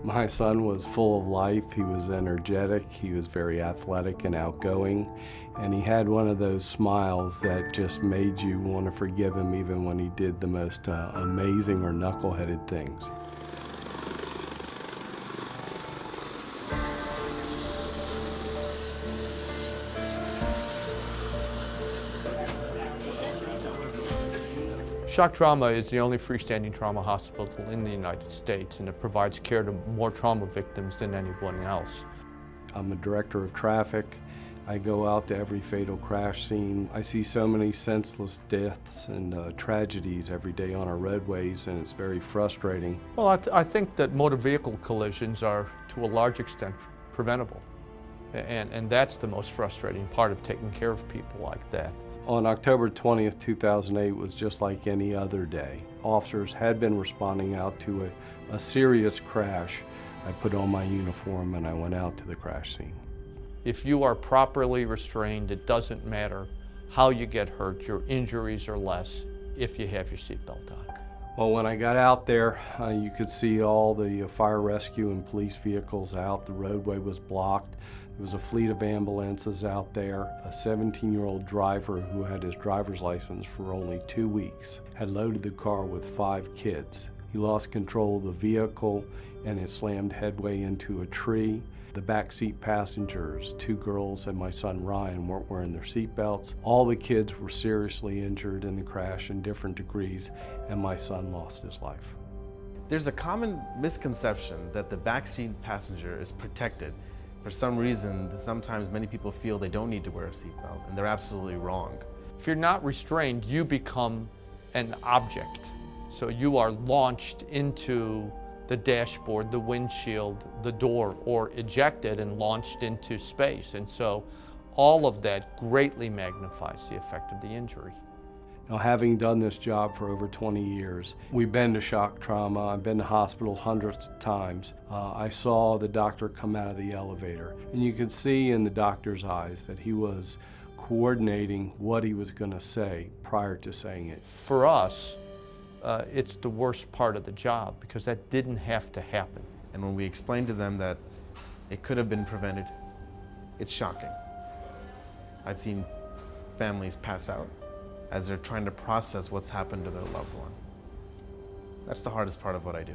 My son was full of life. He was energetic, he was very athletic and outgoing, and he had one of those smiles that just made you want to forgive him even when he did the most amazing or knuckleheaded things. Shock Trauma is the only freestanding trauma hospital in the United States, and it provides care to more trauma victims than anyone else. I'm a director of traffic. I go out to every fatal crash scene. I see so many senseless deaths and tragedies every day on our roadways, and it's very frustrating. Well, I think that motor vehicle collisions are, to a large extent, preventable. And that's the most frustrating part of taking care of people like that. On October 20th, 2008 was just like any other day. Officers had been responding out to a serious crash. I put on my uniform and I went out to the crash scene. If you are properly restrained, it doesn't matter how you get hurt. Your injuries are less if you have your seatbelt on. Well, when I got out there, you could see all the fire rescue and police vehicles out. The roadway was blocked. There was a fleet of ambulances out there. A 17-year-old driver who had his driver's license for only 2 weeks had loaded the car with 5 kids. He lost control of the vehicle and it slammed headway into a tree. The backseat passengers, 2 girls and my son Ryan, weren't wearing their seatbelts. All the kids were seriously injured in the crash in different degrees, and my son lost his life. There's a common misconception that the backseat passenger is protected. For some reason, sometimes many people feel they don't need to wear a seatbelt, and they're absolutely wrong. If you're not restrained, you become an object. So you are launched into the dashboard, the windshield, the door, or ejected and launched into space. And so all of that greatly magnifies the effect of the injury. Now, having done this job for over 20 years, we've been to shock trauma, I've been to hospitals hundreds of times. I saw the doctor come out of the elevator, and you could see in the doctor's eyes that he was coordinating what he was going to say prior to saying it. For us, it's the worst part of the job because that didn't have to happen. And when we explain to them that it could have been prevented, it's shocking. I've seen families pass out as they're trying to process what's happened to their loved one. That's the hardest part of what I do.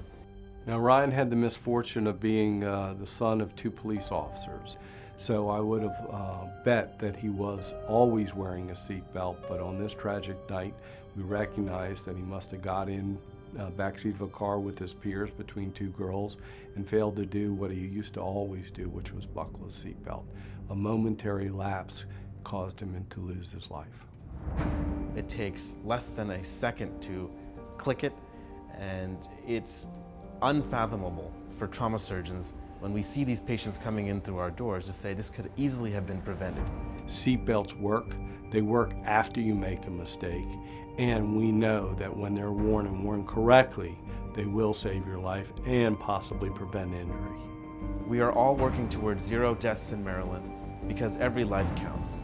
Now, Ryan had the misfortune of being the son of 2 police officers, so I would have bet that he was always wearing a seatbelt, but on this tragic night, we recognized that he must have got in backseat of a car with his peers between 2 girls and failed to do what he used to always do, which was buckle his seatbelt. A momentary lapse caused him to lose his life. It takes less than a second to click it, and it's unfathomable for trauma surgeons when we see these patients coming in through our doors to say this could easily have been prevented. Seatbelts work. They work after you make a mistake, and we know that when they're worn and worn correctly, they will save your life and possibly prevent injury. We are all working towards 0 deaths in Maryland because every life counts.